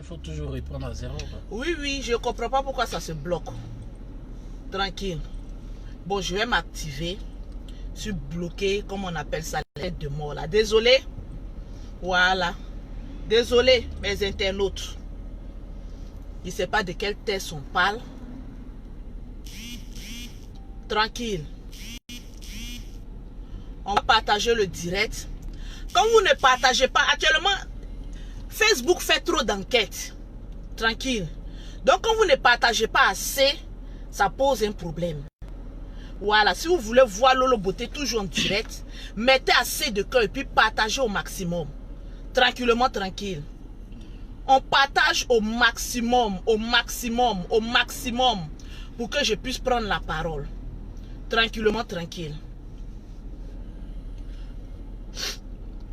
Il faut toujours reprendre à zéro. Quoi. Oui, oui, je ne comprends pas pourquoi ça se bloque. Tranquille. Bon, je vais m'activer. Je suis bloqué, comme on appelle ça, la tête de mort là. Désolé. Voilà. Désolé, mes internautes. Je ne sais pas de quel test on parle. Tranquille. On va partager le direct. Quand vous ne partagez pas, actuellement, Facebook fait trop d'enquêtes. Tranquille. Donc, quand vous ne partagez pas assez, ça pose un problème. Voilà, si vous voulez voir Lolo Beauté toujours en direct, mettez assez de cœur et puis partagez au maximum. Tranquillement, tranquille. On partage au maximum, au maximum, au maximum pour que je puisse prendre la parole. Tranquillement, tranquille.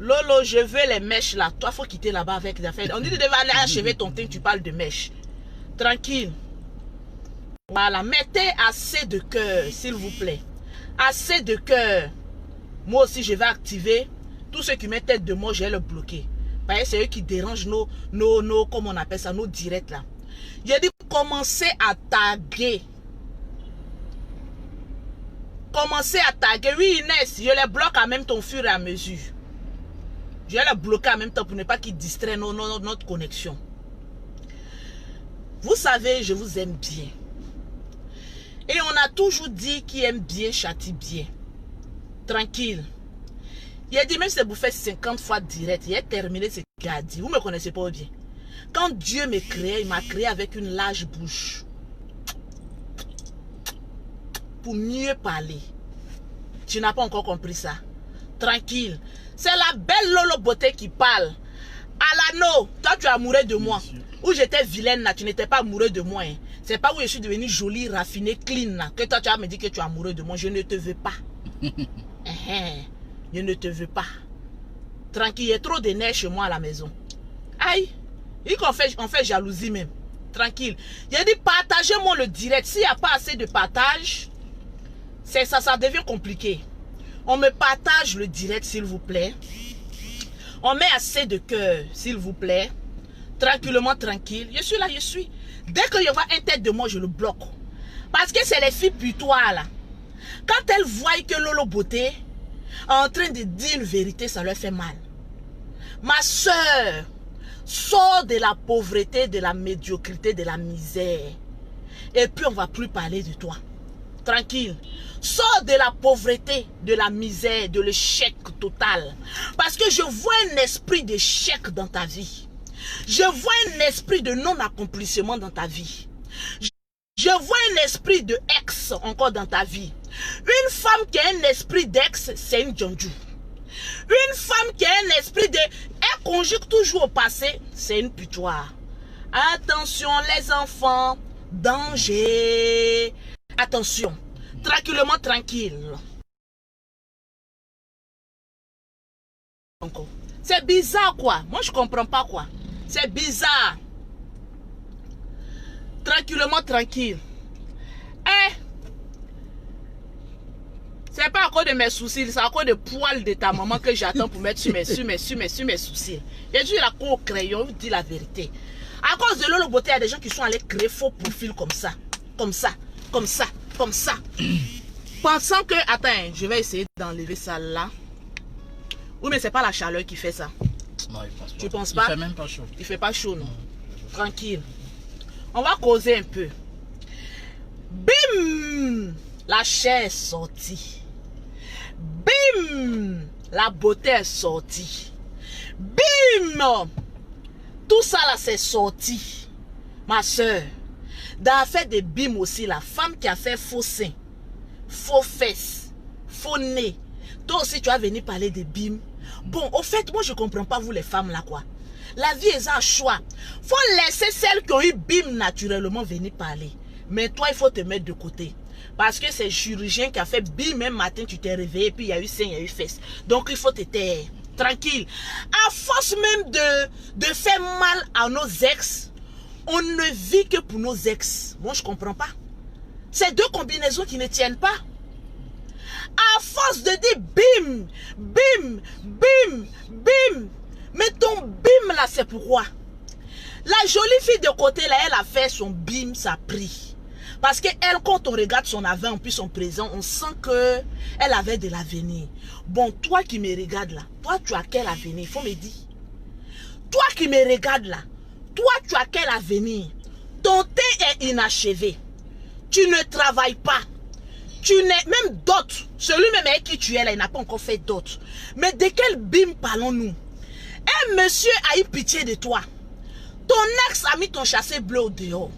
Lolo, je veux les mèches là. Toi, faut quitter là-bas avec des affaires. On dit que tu devais aller achever ton teint, tu parles de mèches. Tranquille. Voilà, mettez assez de cœur, s'il vous plaît. Assez de cœur. Moi aussi, je vais activer. Tous ceux qui mettent tête de moi, je vais le bloquer. Parce que c'est eux qui dérangent nos, comment on appelle ça, nos directs là. J'ai dit, commencez à taguer. Commencez à taguer. Oui, Inès, je les bloque en même temps au fur et à mesure. Je vais les bloquer en même temps pour ne pas qu'ils distraient notre connexion. Vous savez, je vous aime bien. Et on a toujours dit qui aime bien châtie bien. Tranquille. Il a dit, même si vous faites 50 fois direct, il a terminé ce qu'il a dit. Vous ne me connaissez pas bien. Quand Dieu me créait, il m'a créé avec une large bouche. Pour mieux parler. Tu n'as pas encore compris ça. Tranquille. C'est la belle Lolo Beauté qui parle. Alano, toi tu es amoureux de moi. Où j'étais vilaine là, tu n'étais pas amoureux de moi. Hein. C'est pas où je suis devenue jolie, raffinée, clean là. Que toi tu vas me dire que tu es amoureux de moi. Je ne te veux pas. Je ne te veux pas. Tranquille, il y a trop de neige chez moi à la maison. Aïe. On fait jalousie même. Tranquille. J'ai dit partagez-moi le direct. S'il n'y a pas assez de partage, ça devient compliqué. On me partage le direct s'il vous plaît. On met assez de cœur s'il vous plaît. Tranquillement, tranquille. Je suis là, je suis. Dès que je vois un tête de moi, je le bloque. Parce que c'est les filles putoires là. Quand elles voient que Lolo Beauté est en train de dire une vérité, ça leur fait mal. Ma soeur, sors de la pauvreté, de la médiocrité, de la misère. Et puis on ne va plus parler de toi. Tranquille. Sors de la pauvreté, de la misère, de l'échec total. Parce que je vois un esprit d'échec dans ta vie. Je vois un esprit de non-accomplissement dans ta vie. Je vois un esprit de ex encore dans ta vie. Une femme qui a un esprit d'ex, c'est une Djondjou. Une femme qui a un esprit de... Elle conjugue toujours au passé, c'est une putoire. Attention les enfants, danger. Attention, tranquillement, tranquille. C'est bizarre quoi. Moi je comprends pas quoi. C'est bizarre. Tranquillement, tranquille. Eh, c'est pas à cause de mes soucis, c'est à cause de poils de ta maman que j'attends pour mettre sur mes soucis. J'ai dû la cour au crayon, vous dis la vérité. À cause de Lolo Beauté, il y a des gens qui sont allés créer faux profils comme ça. Comme ça, comme ça, comme ça. Pensant que, attends, je vais essayer d'enlever ça là. Oui, mais c'est pas la chaleur qui fait ça. Non, il pense pas. Tu penses pas? Il fait même pas chaud. Il fait pas chaud, non. Tranquille. On va causer un peu. Bim! La chair est sortie. Bim! La beauté est sortie. Bim! Tout ça là, c'est sorti. Ma soeur. Dans l'affaire de bim aussi, la femme qui a fait faux sein, faux fesses, faux nez. Toi aussi, tu vas venir parler de bim. Bon, au fait, moi, je ne comprends pas vous les femmes là, quoi. La vie est un choix. Faut laisser celles qui ont eu bim naturellement venir parler. Mais toi, il faut te mettre de côté. Parce que c'est le chirurgien qui a fait bim, même matin, tu t'es réveillé, puis il y a eu sein, il y a eu fesses. Donc, il faut te taire. Tranquille. À force même de faire mal à nos ex, on ne vit que pour nos ex. Moi, je ne comprends pas. C'est deux combinaisons qui ne tiennent pas. À force de dire bim, bim, bim, bim. Mais ton bim là, c'est pourquoi? La jolie fille de côté, là, elle a fait son bim, ça prie. Parce que elle, quand on regarde son avant, puis son présent, on sent que elle avait de l'avenir. Bon, toi qui me regardes là, toi, tu as quel avenir? Il faut me dire. Toi qui me regardes là, toi, tu as quel avenir? Ton thé est inachevé. Tu ne travailles pas. Tu n'es même d'autres. Celui-même avec qui tu es là, il n'a pas encore fait d'autres. Mais de quel bim parlons-nous? Un monsieur a eu pitié de toi. Ton ex a mis ton chassé bleu au dehors.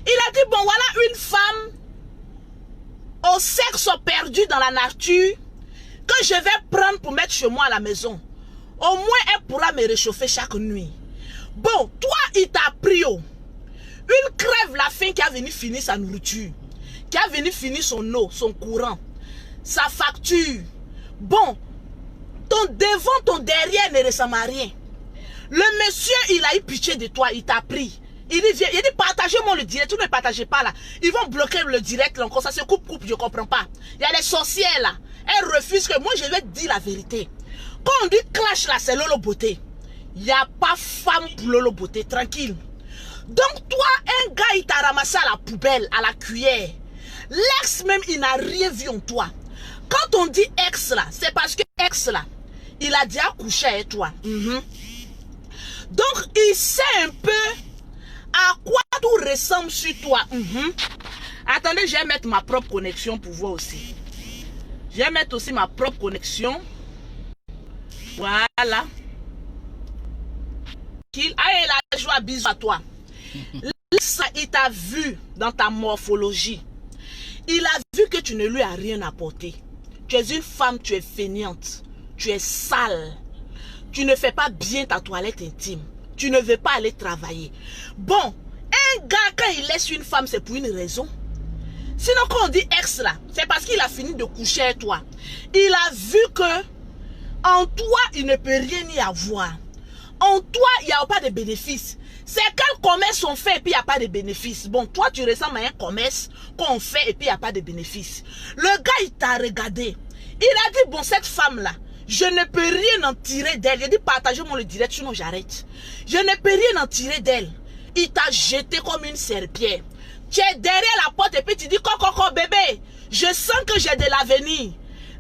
Il a dit, bon, voilà une femme au sexe perdu dans la nature que je vais prendre pour mettre chez moi à la maison. Au moins, elle pourra me réchauffer chaque nuit. Bon, toi, il t'a pris. Une crève la faim qui a venu finir sa nourriture. Qui a venu finir son eau, son courant, sa facture. Bon, ton devant, ton derrière ne ressemble à rien. Le monsieur, il a eu pitié de toi, il t'a pris. Il dit, viens, il dit, partagez-moi le direct. Vous ne partagez pas là. Ils vont bloquer le direct là encore. Ça se coupe, je ne comprends pas. Il y a les sorcières là. Elles refusent que moi je vais te dire la vérité. Quand on dit clash là, c'est Lolo Beauté. Il n'y a pas femme pour Lolo Beauté, tranquille. Donc toi, un gars, il t'a ramassé à la poubelle, à la cuillère. L'ex même, il n'a rien vu en toi. Quand on dit ex là, c'est parce que ex là, il a déjà couché avec toi. Donc, il sait un peu à quoi tout ressemble sur toi. Attendez, je vais mettre ma propre connexion pour voir aussi. Je vais mettre aussi ma propre connexion. Voilà. Il a joué à bisous à toi. Il t'a vu dans ta morphologie. Il a vu que tu ne lui as rien apporté. Tu es une femme, tu es feignante. Tu es sale. Tu ne fais pas bien ta toilette intime. Tu ne veux pas aller travailler. Bon, un gars, quand il laisse une femme, c'est pour une raison. Sinon, quand on dit ex là, c'est parce qu'il a fini de coucher avec toi. Il a vu que en toi, il ne peut rien y avoir. En toi, il n'y a pas de bénéfice. C'est quel commerce on fait et puis il n'y a pas de bénéfice. Bon, toi, tu ressembles à un commerce qu'on fait et puis il n'y a pas de bénéfice. Le gars, il t'a regardé. Il a dit, bon, cette femme-là, je ne peux rien en tirer d'elle. Il a dit, partagez-moi le direct, sinon j'arrête. Je ne peux rien en tirer d'elle. Il t'a jeté comme une serpillère. Tu es derrière la porte et puis tu dis, coco, bébé, je sens que j'ai de l'avenir.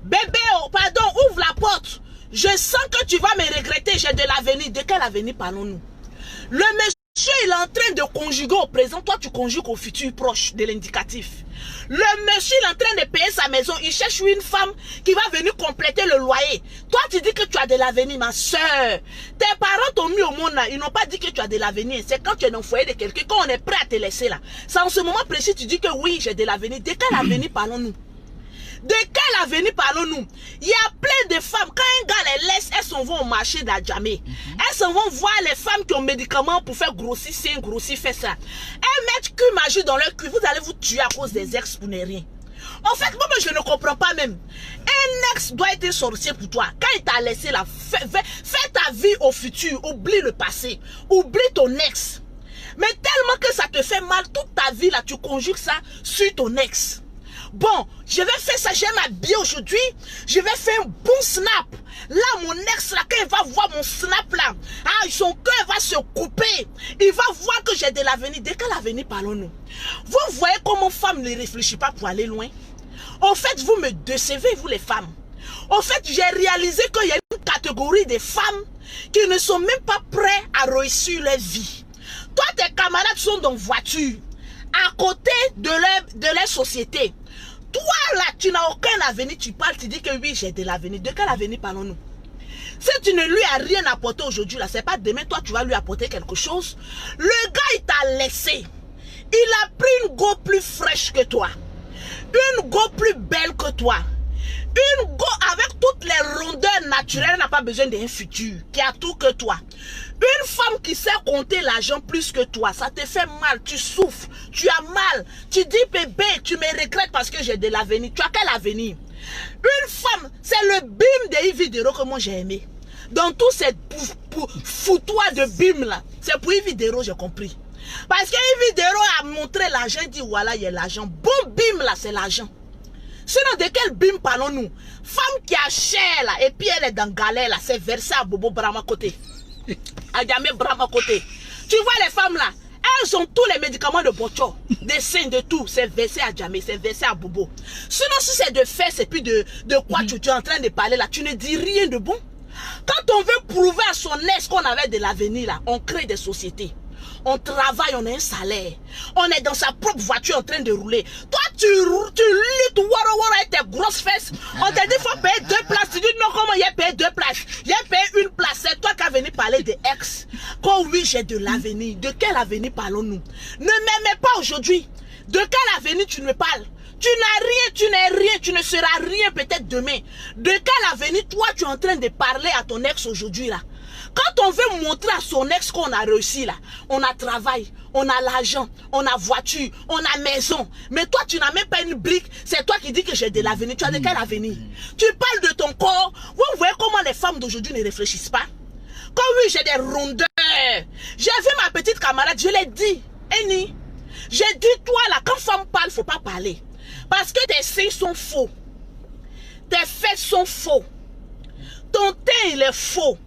Bébé, oh, pardon, ouvre la porte. Je sens que tu vas me regretter, j'ai de l'avenir. De quel avenir parlons-nous? Le monsieur, il est en train de conjuguer au présent. Toi, tu conjugues au futur proche de l'indicatif. Le monsieur, il est en train de payer sa maison. Il cherche une femme qui va venir compléter le loyer. Toi, tu dis que tu as de l'avenir, ma soeur. Tes parents t'ont mis au monde là. Ils n'ont pas dit que tu as de l'avenir. C'est quand tu es dans le foyer de quelqu'un, quand on est prêt à te laisser là. C'est en ce moment précis, tu dis que oui, j'ai de l'avenir. De quel avenir parlons-nous? De quel avenir parlons-nous? Il y a plein de femmes, quand un gars les laisse, elles s'en vont au marché d'Adjamé. Elles s'en vont voir les femmes qui ont médicaments pour faire grossir sein, grossir fesses. Elles mettent cul magie dans leur cul. Vous allez vous tuer à cause des ex pour ne rien. En fait, moi, je ne comprends pas même. Un ex doit être sorcier pour toi. Quand il t'a laissé là, fais ta vie au futur. Oublie le passé. Oublie ton ex. Mais tellement que ça te fait mal, toute ta vie là, tu conjugues ça sur ton ex. Bon, je vais faire ça, je vais m'habiller aujourd'hui. Je vais faire un bon snap. Là, mon ex, là, quand il va voir mon snap là, son cœur va se couper. Il va voir que j'ai de l'avenir. De quel avenir parlons-nous? Vous voyez comment femme ne réfléchit pas pour aller loin? En fait, vous me décevez, vous les femmes. En fait, j'ai réalisé qu'il y a une catégorie de femmes qui ne sont même pas prêtes à réussir leur vie. Toi, tes camarades sont dans voiture, à côté de leur société. Toi là, tu n'as aucun avenir, tu parles, tu dis que oui, j'ai de l'avenir. De quel avenir parlons-nous? Si tu ne lui as rien apporté aujourd'hui, là, c'est pas demain, toi, tu vas lui apporter quelque chose. Le gars, il t'a laissé. Il a pris une go plus fraîche que toi. Une go plus belle que toi. Une go avec toutes les rondeurs naturelles, n'a pas besoin d'un futur, qui a tout que toi. Une femme qui sait compter l'argent plus que toi, ça te fait mal, tu souffres, tu as mal. Tu dis bébé, tu me regrettes parce que j'ai de l'avenir. Tu as quel avenir? Une femme, c'est le bim de Yves Videro que moi j'ai aimé. Dans tous ces foutoirs de bim là, c'est pour Yves Videro, j'ai compris. Parce que Yves Videro a montré l'argent, il dit voilà, il y a l'argent. Bon bim là, c'est l'argent. Sinon, de quel bim parlons-nous? Femme qui a cher là, et puis elle est dans galère là, c'est versé à Bobo Brahma côté. À Yamé Brahma côté. Tu vois les femmes là, elles ont tous les médicaments de Bocho, des seins, de tout. C'est versé à Djamé, c'est versé à Bobo. Sinon, si c'est de fesses et puis de quoi tu es en train de parler là, tu ne dis rien de bon. Quand on veut prouver à son ex qu'on avait de l'avenir là, on crée des sociétés. On travaille, on a un salaire. On est dans sa propre voiture en train de rouler. Toi, tu luttes, avec tes grosses fesses. On te dit, faut payer 2 places. Tu dis, non, comment il a payé 2 places? Il a payé 1 place. C'est toi qui as venu parler des ex. Quand oui, j'ai de l'avenir. De quel avenir parlons-nous? Ne m'aimez pas aujourd'hui. De quel avenir tu me parles? Tu n'as rien, tu n'es rien, tu ne seras rien peut-être demain. De quel avenir toi tu es en train de parler à ton ex aujourd'hui là? Quand on veut montrer à son ex qu'on a réussi là, on a travail, on a l'argent, on a voiture, on a maison. Mais toi tu n'as même pas une brique, c'est toi qui dis que j'ai de l'avenir. Tu as de quel avenir? Tu parles de ton corps. Vous voyez comment les femmes d'aujourd'hui ne réfléchissent pas? Quand oui j'ai des rondeurs. J'ai vu ma petite camarade, je l'ai dit. Eni, j'ai dit toi là, quand femme parle, faut pas parler. Parce que tes seins sont faux. Tes fesses sont faux. Ton teint il est faux.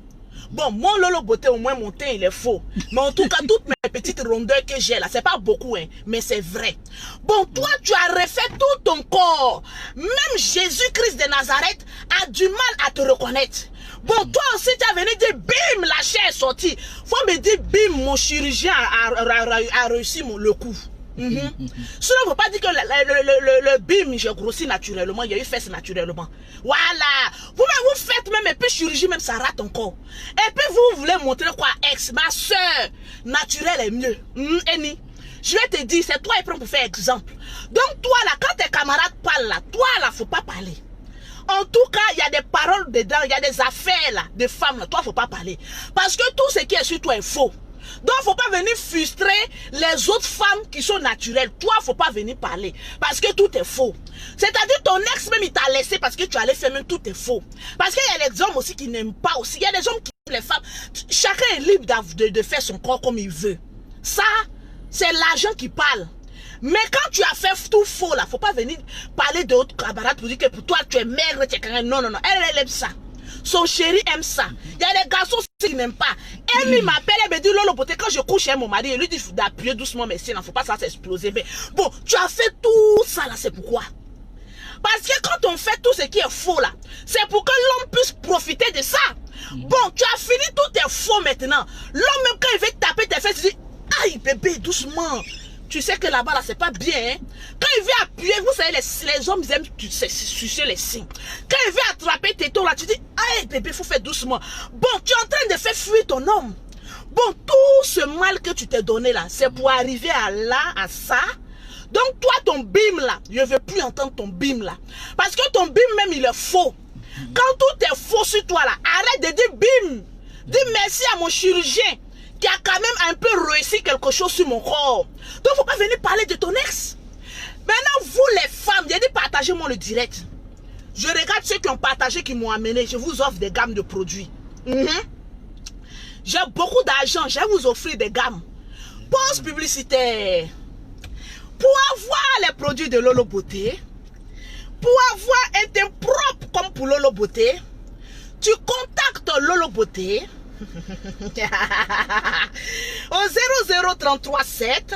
Bon, mon Lolo Beauté, au moins mon teint il est faux. Mais en tout cas, toutes mes petites rondeurs que j'ai là, c'est pas beaucoup, hein, mais c'est vrai. Bon, toi, tu as refait tout ton corps. Même Jésus-Christ de Nazareth a du mal à te reconnaître. Bon, toi aussi, tu as venu dire, bim, la chair est sortie. Faut me dire, bim, mon chirurgien a réussi le coup. Sinon, il ne faut pas dire que le bim, j'ai grossi naturellement, il y a eu fesses naturellement. Voilà. Vous faites même, et puis chirurgie, même ça rate encore. Et puis vous voulez montrer quoi, ex, ma soeur, naturelle est mieux. Eni, je vais te dire, c'est toi et prends pour faire exemple. Donc toi là, quand tes camarades parlent là, toi là, faut pas parler. En tout cas, il y a des paroles dedans, il y a des affaires là, de femmes là, toi faut pas parler. Parce que tout ce qui est sur toi est faux. Donc, faut pas venir frustrer les autres femmes qui sont naturelles. Toi, faut pas venir parler. Parce que tout est faux. C'est-à-dire, ton ex même, il t'a laissé parce que tu allais faire même tout est faux. Parce qu'il y a les hommes aussi qui n'aiment pas aussi. Il y a des hommes qui aiment les femmes. Chacun est libre de faire son corps comme il veut. Ça, c'est l'argent qui parle. Mais quand tu as fait tout faux là, faut pas venir parler d'autres camarades pour dire que pour toi, tu es maigre, tu es quelqu'un. Non, non, non. Elle aime ça. Son chéri aime ça. Il y a des garçons qui n'aiment pas. Elle m'appelle, elle me dit, Lolo Beauté, quand je couche avec mon mari, il lui dit d'appuyer doucement mes seins, il ne faut pas ça s'exploser. Mais bon, tu as fait tout ça là, c'est pourquoi? Parce que quand on fait tout ce qui est faux là, c'est pour que l'homme puisse profiter de ça. Bon, tu as fini, tout est faux maintenant. L'homme même quand il veut taper tes fesses, il dit, aïe bébé, doucement. Tu sais que là-bas, là, c'est pas bien. Hein? Quand il veut appuyer, vous savez, les hommes, ils aiment sucer les seins. Quand il veut attraper tes tons, là, tu dis, aïe, bébé, il faut faire doucement. Bon, tu es en train de faire fuir ton homme. Bon, tout ce mal que tu t'es donné, là, c'est pour arriver à là, à ça. Donc, toi, ton bim, là, je ne veux plus entendre ton bim, là. Parce que ton bim, même, il est faux. Quand tout est faux sur toi, là, arrête de dire bim. Dis merci à mon chirurgien qui a quand même un peu réussi quelque chose sur mon corps. Donc, faut pas venir parler de ton ex. Maintenant, vous les femmes, j'ai dit partagez-moi le direct. Je regarde ceux qui ont partagé, qui m'ont amené. Je vous offre des gammes de produits. J'ai beaucoup d'argent, je vais vous offrir des gammes. Pause publicitaire. Pour avoir les produits de Lolo Beauté, pour avoir un teint propre comme pour Lolo Beauté, tu contactes Lolo Beauté au 00337,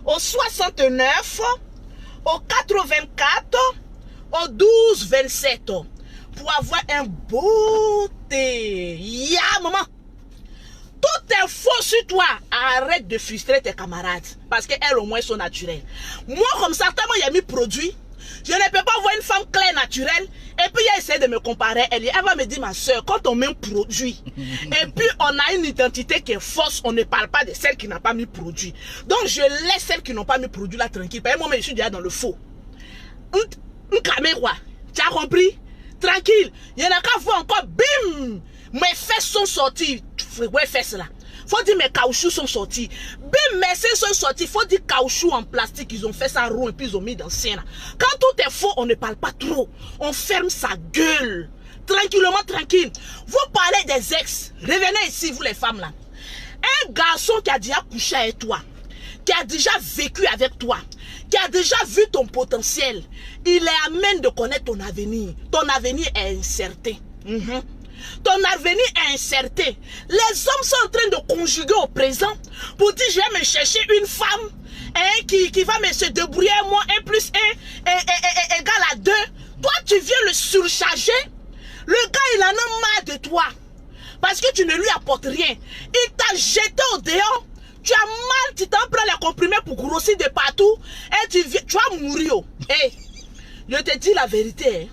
au 69, au 84, au 1227 pour avoir un beau thé. Ya maman, tout est faux sur toi. Arrête de frustrer tes camarades parce qu'elles au moins sont naturelles. Moi comme ça, tellement il y a mis produit, je ne peux pas voir une femme claire naturelle et puis il essaie de me comparer. Elle va me dire, ma soeur, quand on met un produit et puis on a une identité qui est fausse, on ne parle pas de celle qui n'a pas mis produit. Donc je laisse celles qui n'ont pas mis produit là tranquille. Par exemple, moi je suis déjà dans le faux. Un caméra, tu as compris? Tranquille. Il y en a qu'à voir encore, bim, mes fesses sont sorties. Ouais, fesses là. Faut dire mes caoutchoucs sont sortis. Bim, mes seins sont sortis. Faut dire caoutchouc en plastique. Ils ont fait ça rond et puis ils ont mis dans le sein là. Quand tout est faux, on ne parle pas trop. On ferme sa gueule. Tranquillement, tranquille. Vous parlez des ex. Revenez ici, vous les femmes là. Un garçon qui a déjà couché avec toi, qui a déjà vécu avec toi, qui a déjà vu ton potentiel, il est amène de connaître ton avenir. Ton avenir est incertain. Ton avenir est incertain. Les hommes sont en train de conjuguer au présent pour dire je vais me chercher une femme qui va me se débrouiller moi 1 plus 1 égale à 2. Toi tu viens le surcharger. Le gars il en a marre de toi. Parce que tu ne lui apportes rien. Il t'a jeté au dehors. Tu as mal, tu t'en prends les comprimés pour grossir de partout. Et tu vas mourir. Hey, je te dis la vérité.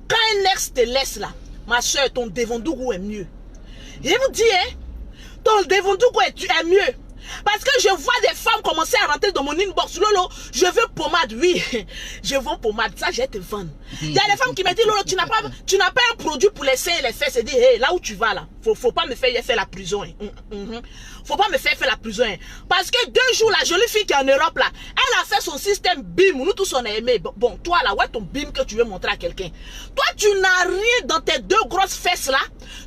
Quand un ex te laisse là, ma soeur, ton Devondougou est mieux. Je vous dis, ton Devondougou est mieux. Parce que je vois des femmes commencer à rentrer dans mon inbox. Lolo, je veux pommade. Oui, je veux pommade. Ça, je vais te vendre. Il y a des femmes qui me disent, Lolo, tu n'as pas un produit pour les seins et les fesses. C'est dire, hey, là où tu vas là, faut pas me faire la prison. Faut pas me faire la prison. Parce que 2 jours, la jolie fille qui est en Europe là, elle a fait son système BIM. Nous tous on a aimé. Bon, toi là, ouais, ton BIM que tu veux montrer à quelqu'un. Toi, tu n'as rien dans tes 2 grosses fesses là.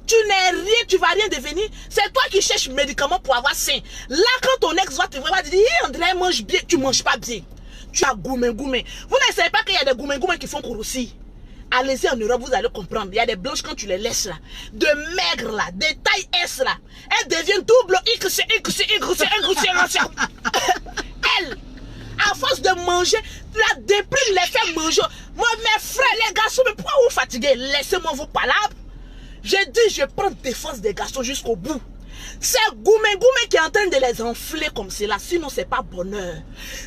Tu n'es rien, tu vas rien devenir. C'est toi qui cherches médicaments pour avoir sein. Là, quand ton ex va te voir, tu dis, André mange bien, tu manges pas bien. Tu as goumé. Vous ne savez pas qu'il y a des goumé qui font crousir. Allez-y en Europe, vous allez comprendre. Il y a des blanches quand tu les laisses là, de maigres là, des tailles S là. Elles deviennent double X. Elles, à force de manger, la déprime les fait manger. Moi, mes frères, les garçons, mais pourquoi vous fatiguez? Laissez-moi vos palabres. J'ai dit, je prends défense des garçons jusqu'au bout. C'est Goumé qui est en train de les enfler comme cela. Sinon, c'est pas bonheur.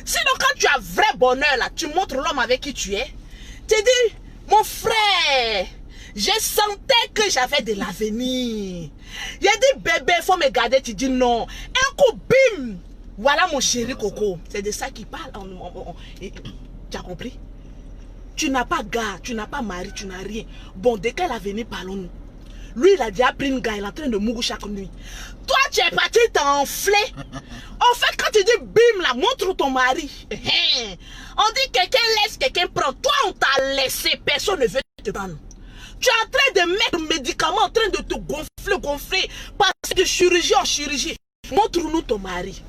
Sinon, quand tu as vrai bonheur là, tu montres l'homme avec qui tu es. Tu dis, mon frère, je sentais que j'avais de l'avenir. J'ai dit, bébé, il faut me garder. Tu dis non. Un coup, bim. Voilà mon chéri Coco. C'est de ça qu'il parle. Tu as compris? Tu n'as pas gars, tu n'as pas mari, tu n'as rien. Bon, de quel avenir parlons-nous? Lui, il a déjà pris une gars, il est en train de mourir chaque nuit. Toi, tu es parti t'enfler. En fait, quand tu dis bim, là, montre ton mari. On dit quelqu'un laisse, quelqu'un prend. Toi, on t'a laissé, personne ne veut te prendre. Tu es en train de mettre le médicament, en train de te gonfler, passer de chirurgie en chirurgie. Montre-nous ton mari.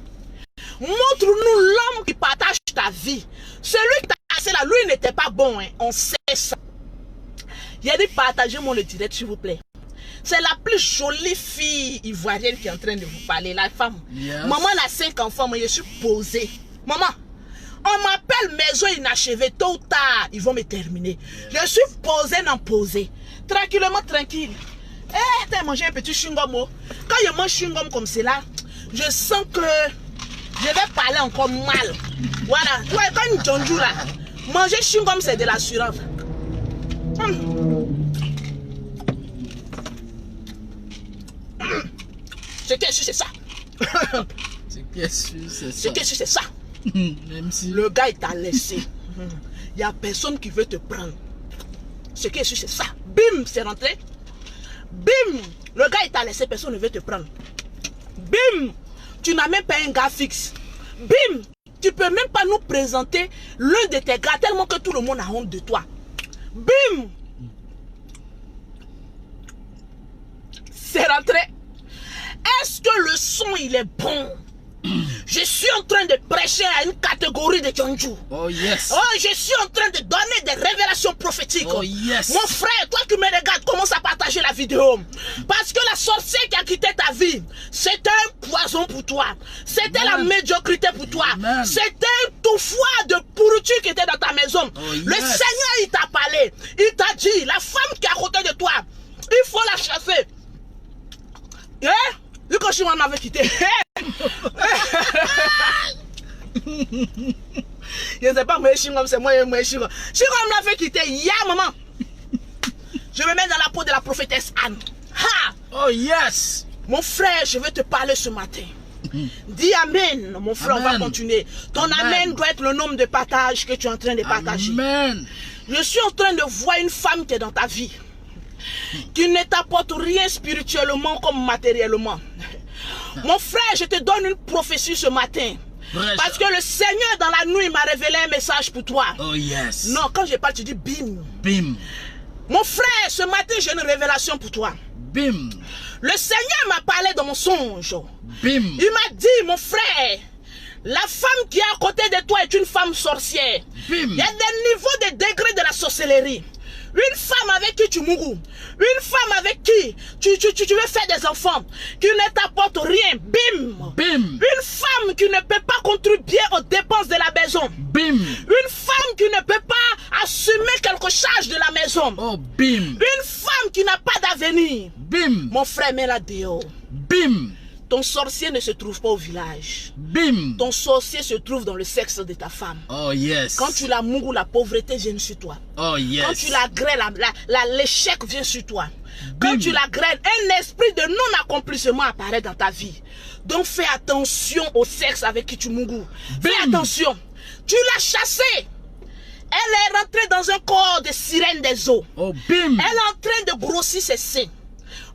Montre-nous l'homme qui partage ta vie. Celui qui t'a cassé là, lui n'était pas bon, hein. On sait ça. Il a dit partagez-moi le direct, s'il vous plaît. C'est la plus jolie fille ivoirienne qui est en train de vous parler, la femme. Yes. Maman a 5 enfants, moi je suis posée. Maman, on m'appelle maison inachevée, tôt ou tard, ils vont me terminer. Je suis posée, non posée. Tranquillement, tranquille. Eh, t'as mangé un petit chewing-gum. Quand je mange chewing-gum comme cela, je sens que je vais parler encore mal. Voilà. Tu vois, quand une jonjou là, manger chewing-gum, c'est de l'assurance. Ce qui est sûr, c'est ça. Ce qui est sûr, c'est ça. Ce qui est sûr, c'est ça. Même si le gars, il t'a laissé. Il n'y a personne qui veut te prendre. Ce qui est sûr, c'est ça. Bim, c'est rentré. Bim, le gars, il t'a laissé, personne ne veut te prendre. Bim, tu n'as même pas un gars fixe. Bim, tu peux même pas nous présenter l'un de tes gars tellement que tout le monde a honte de toi. Bim, c'est rentré. Est-ce que le son, il est bon? Je suis en train de prêcher à une catégorie de Djonjou. Oh yes. Oh, je suis en train de donner des révélations prophétiques. Oh yes. Mon frère, toi qui me regardes, commence à partager la vidéo. Parce que la sorcière qui a quitté ta vie, c'était un poison pour toi. C'était la médiocrité pour toi. C'était un tout foie de pourriture qui était dans ta maison. Oh yes. Le Seigneur, il t'a parlé. Il t'a dit, la femme qui est à côté de toi, il faut la chasser. Hein? Lui, quand Chimon m'avait quitté. Je ne sais pas, moi, Chimon, c'est moi, Chimon. Chimon m'avait quitté. Ya, maman. Je me mets dans la peau de la prophétesse Anne. Ha! Oh, yes. Mon frère, je vais te parler ce matin. Dis Amen. Mon frère, Amen. on va continuer. Ton Amen doit être le nombre de partages que tu es en train de partager. Amen. Je suis en train de voir une femme qui est dans ta vie, qui ne t'apporte rien spirituellement comme matériellement. Mon frère, je te donne une prophétie ce matin. Parce que le Seigneur dans la nuit m'a révélé un message pour toi. Oh yes. Non, quand je parle, tu dis bim. Bim. Mon frère, ce matin, j'ai une révélation pour toi. Bim. Le Seigneur m'a parlé dans mon songe. Bim. Il m'a dit, mon frère, la femme qui est à côté de toi est une femme sorcière. Bim. Il y a des niveaux, des degrés de la sorcellerie. Une femme avec qui tu mourras. Une femme avec qui tu veux faire des enfants. Qui ne t'apporte rien. Bim. Bim. Une femme qui ne peut pas contribuer aux dépenses de la maison. Bim. Une femme qui ne peut pas assumer quelque charge de la maison. Oh, bim. Une femme qui n'a pas d'avenir. Bim. Mon frère, mets-la dehors. Bim. Ton sorcier ne se trouve pas au village. Bim. Ton sorcier se trouve dans le sexe de ta femme. Oh, yes. Quand tu la mourras, la pauvreté vient sur toi. Oh, yes. Quand tu la grêles, l'échec vient sur toi. Bim. Quand tu la grêles, un esprit de non-accomplissement apparaît dans ta vie. Donc fais attention au sexe avec qui tu mourras. Fais attention. Tu l'as chassée. Elle est rentrée dans un corps de sirène des eaux. Oh, bim. Elle est en train de grossir ses seins,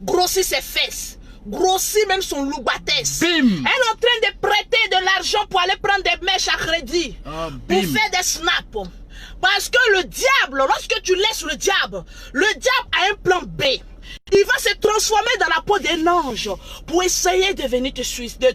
grossir ses fesses, grossir même son loubatès. Bim. Elle est en train de prêter de l'argent pour aller prendre des mèches à crédit, Oh, pour bim. faire des snaps. Parce que le diable, lorsque tu laisses le diable a un plan B. Il va se transformer dans la peau d'un ange pour essayer de venir te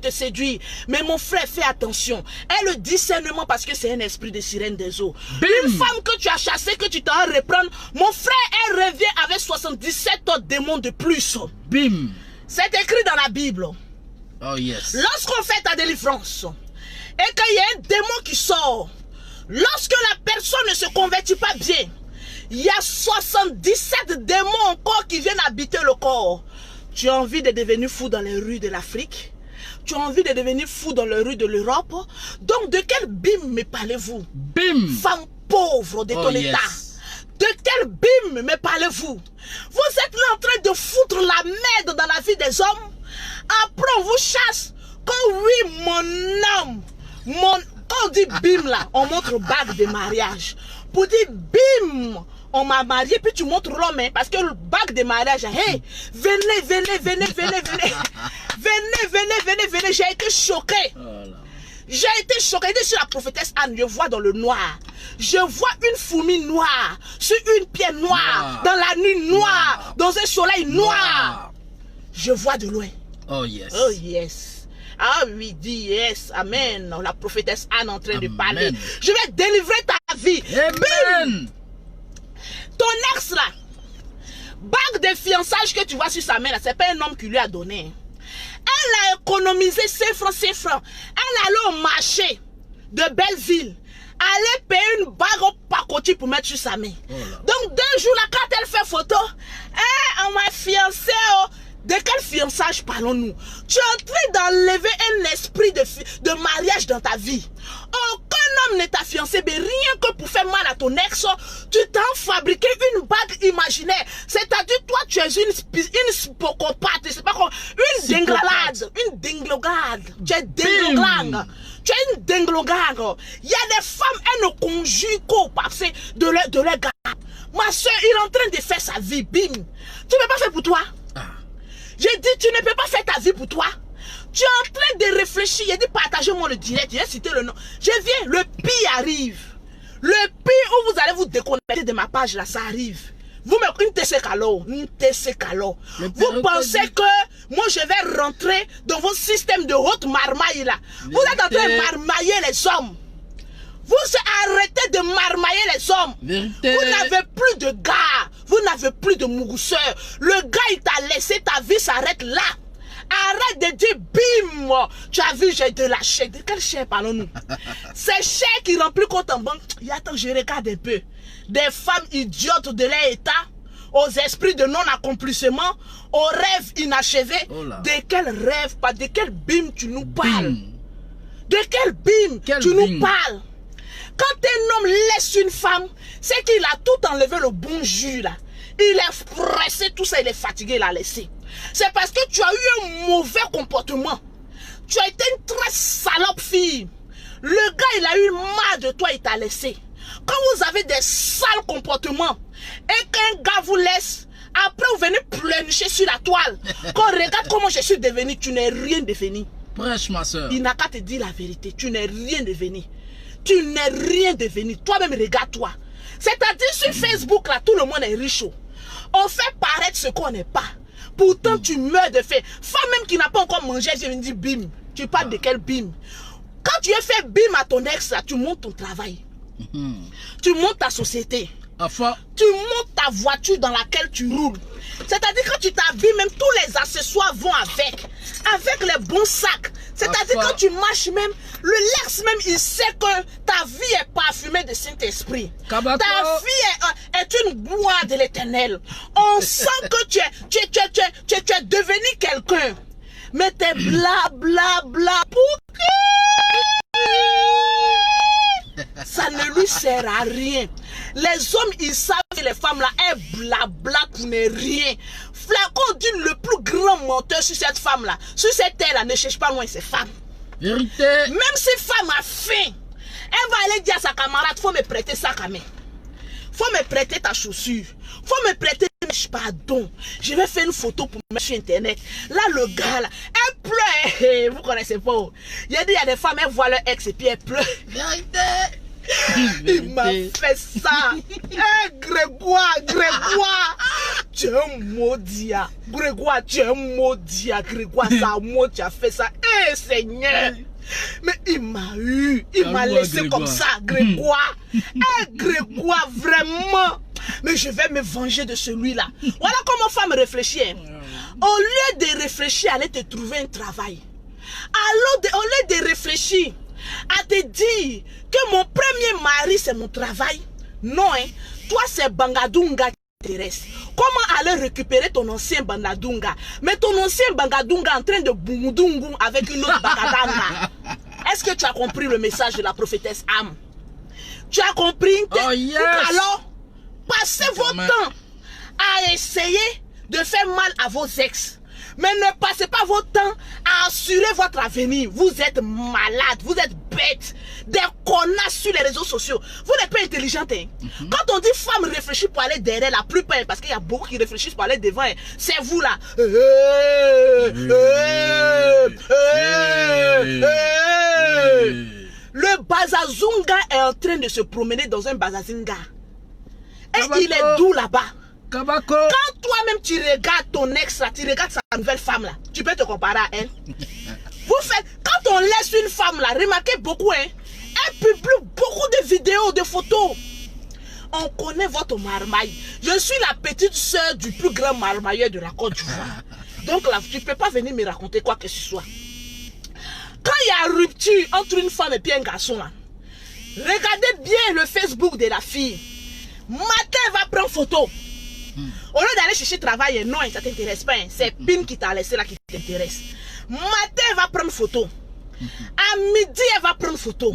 séduire. Mais mon frère, fais attention. Elle le discernement parce que c'est un esprit de sirène des eaux. Bim. Une femme que tu as chassée, que tu t'en reprendre, mon frère, elle revient avec 77 autres démons de plus. Bim. C'est écrit dans la Bible. Oh, yes. Lorsqu'on fait ta délivrance et qu'il y a un démon qui sort, lorsque la personne ne se convertit pas bien, il y a 77 démons encore qui viennent habiter le corps. Tu as envie de devenir fou dans les rues de l'Afrique? Tu as envie de devenir fou dans les rues de l'Europe? Donc de quel bim me parlez-vous? Bim. Femme pauvre de ton état. De quel bim me parlez-vous? Vous êtes là en train de foutre la merde dans la vie des hommes. Après on vous chasse. Quand oui mon homme, quand on dit bim là, on montre bague de mariage. Pour dire bim, on m'a marié, puis tu montres l'homme, hein, parce que le bague de mariage, hey, venez, j'ai été choqué. J'ai été choqué. Je suis la prophétesse Anne, je vois dans le noir. Je vois une fourmi noire, sur une pierre noire, dans la nuit noire, dans un soleil noir. Je vois de loin. Oh, yes. Oh, yes. Ah oui, dis yes, amen. La prophétesse Anne en train de parler. Je vais délivrer ta vie. Amen. Ton ex là, bague de fiançage que tu vois sur sa main là, c'est pas un homme qui lui a donné. Elle a économisé 5 francs. Elle allait au marché de Belleville, aller payer une bague au pacotille pour mettre sur sa main. Donc 2 jours là, quand elle fait photo, on m'a fiancé. De quel fiançage parlons-nous? Tu es en train d'enlever un esprit de mariage dans ta vie. Aucun homme ne t'a fiancé, mais rien que pour faire mal à ton ex, tu t'as fabriqué une bague imaginaire. C'est-à-dire, toi, tu es une spocopate, c'est pas comme une dinglade, une dinglogade. Tu es dinglogade. Tu es une dinglogade. Il y a des femmes, elles ne conjuguent qu'au passé de leur gars. Ma soeur, il est en train de faire sa vie, bim. Tu ne peux pas faire pour toi. J'ai dit, tu ne peux pas faire ta vie pour toi. Tu es en train de réfléchir. J'ai dit, partagez-moi le direct. J'ai cité le nom. Je viens, le pire arrive. Le pire où vous allez vous déconnecter de ma page là, ça arrive. Vous me une TC Calo. Vous pensez que moi je vais rentrer dans vos systèmes de haute marmaille là. Vous êtes en train de marmailler les hommes. Vous arrêtez de marmailler les hommes. Vérité. Vous n'avez plus de gars. Vous n'avez plus de mourousseur. Le gars, il t'a laissé, ta vie s'arrête là. Arrête de dire bim. Tu as vu, j'ai de la chèque. De quelle chèque parlons-nous? Ces chèques qui remplissent compte en banque. Attends, je regarde un peu. Des femmes idiotes de leur état, aux esprits de non-accomplissement, aux rêves inachevés. De quel rêve, pas de quel bim tu nous parles? De quel bim tu nous parles? Quand un homme laisse une femme, c'est qu'il a tout enlevé le bon jus là. Il est pressé, tout ça, il est fatigué, il a laissé. C'est parce que tu as eu un mauvais comportement. Tu as été une très salope fille. Le gars, il a eu marre de toi, il t'a laissé. Quand vous avez des sales comportements et qu'un gars vous laisse, après vous venez pleurnicher sur la toile. Quand on regarde comment je suis devenu, tu n'es rien devenu. Prêche, ma soeur. Il n'a qu'à te dire la vérité, tu n'es rien devenu. Tu n'es rien devenu. Toi-même, regarde-toi. C'est-à-dire, sur Facebook, là, tout le monde est riche. On fait paraître ce qu'on n'est pas. Pourtant, tu meurs de faim. Femme même qui n'a pas encore mangé, je me dis bim. Tu parles de quel bim? Quand tu as fait bim à ton ex, là, tu montes ton travail. Tu montes ta société. Enfin. Tu montes ta voiture dans laquelle tu roules. C'est-à-dire quand tu t'habilles, même tous les accessoires vont avec. Avec les bons sacs. C'est-à-dire quand tu marches même, le Lex même, il sait que ta vie est parfumée de Saint-Esprit. Ta vie est une gloire de l'Éternel. On sent que tu es devenu quelqu'un. Mais t'es bla bla bla. Ça ne lui sert à rien. Les hommes, ils savent que les femmes là, elles blabla pour ne rien. Flacon dit le plus grand menteur sur cette femme là, sur cette terre là, ne cherche pas loin ces femmes. Vérité. Même si femme a faim, elle va aller dire à sa camarade, faut me prêter sac à main. Faut me prêter ta chaussure. Faut me prêter, pardon. Je vais faire une photo pour mettre sur internet. Là, le gars là, elle pleure. Vous connaissez pas. Il y a des femmes, elles voient leur ex et puis elles pleurent. Vérité. Il m'a fait ça. Grégoire, tu es un maudit. Grégoire, tu es un maudit. Grégoire, ça moi, tu as fait ça. Seigneur. Mais il m'a eu. Il m'a laissé Grégoire. Comme ça, Grégoire. Grégoire, vraiment. Mais je vais me venger de celui-là. Voilà comment femme réfléchit. Au lieu de réfléchir, aller te trouver un travail. Au lieu de réfléchir, à te dire que mon premier mari c'est mon travail. Non, hein. Toi c'est Bangadunga qui t'intéresse. Comment aller récupérer ton ancien Bangadunga? Mais ton ancien Bangadunga en train de boumoudoungou avec une autre Bangadanga. Est-ce que tu as compris le message de la prophétesse Am? Tu as compris? Oh yes. Alors, passez votre temps à essayer de faire mal à vos ex. Mais ne passez pas votre temps à assurer votre avenir. Vous êtes malade, vous êtes bête, des connasses sur les réseaux sociaux. Vous n'êtes pas intelligente. Hein? Quand on dit femme réfléchit pour aller derrière la plupart, parce qu'il y a beaucoup qui réfléchissent pour aller devant, c'est vous là. Le Bazazunga est en train de se promener dans un Bazazinga. Et il est d'où là-bas? Kabako. Quand toi-même tu regardes ton ex là, tu regardes sa nouvelle femme là, tu peux te comparer à elle. Vous faites, quand on laisse une femme là, remarquez beaucoup, hein, elle publie beaucoup de vidéos, de photos. On connaît votre marmaille. Je suis la petite soeur du plus grand marmailleur de la Côte d'Ivoire. Donc là, tu ne peux pas venir me raconter quoi que ce soit. Quand il y a rupture entre une femme et puis un garçon là, regardez bien le Facebook de la fille. Matin, elle va prendre photo. Au lieu d'aller chercher travail, non, ça ne t'intéresse pas. Hein. C'est Pin qui t'a laissé là qui t'intéresse. Matin, elle va prendre photo. À midi, elle va prendre photo.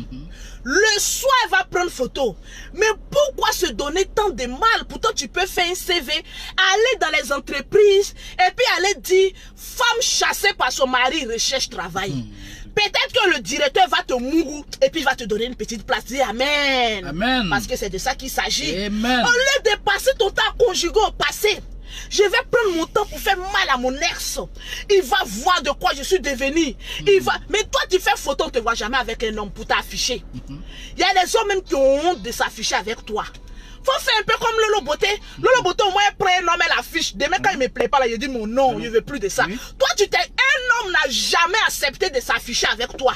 Le soir, elle va prendre photo. Mais pourquoi se donner tant de mal? Pourtant, tu peux faire un CV, aller dans les entreprises et puis aller dire femme chassée par son mari recherche travail. Peut-être que le directeur va te mourou et puis va te donner une petite place. Dis Amen. Amen. Parce que c'est de ça qu'il s'agit. Amen. Au lieu de passer ton temps conjugué au passé, je vais prendre mon temps pour faire mal à mon ex. Il va voir de quoi je suis devenu. Il va... Mais toi, tu fais photo, on ne te voit jamais avec un homme pour t'afficher. Il y a des hommes même qui ont honte de s'afficher avec toi. Faut faire un peu comme Lolo Beauté. Lolo Beauté, au moins, elle prend un homme, elle affiche. Demain, quand il me plaît pas, là, il dit mon nom, je ne veux plus de ça. Toi, un homme n'a jamais accepté de s'afficher avec toi.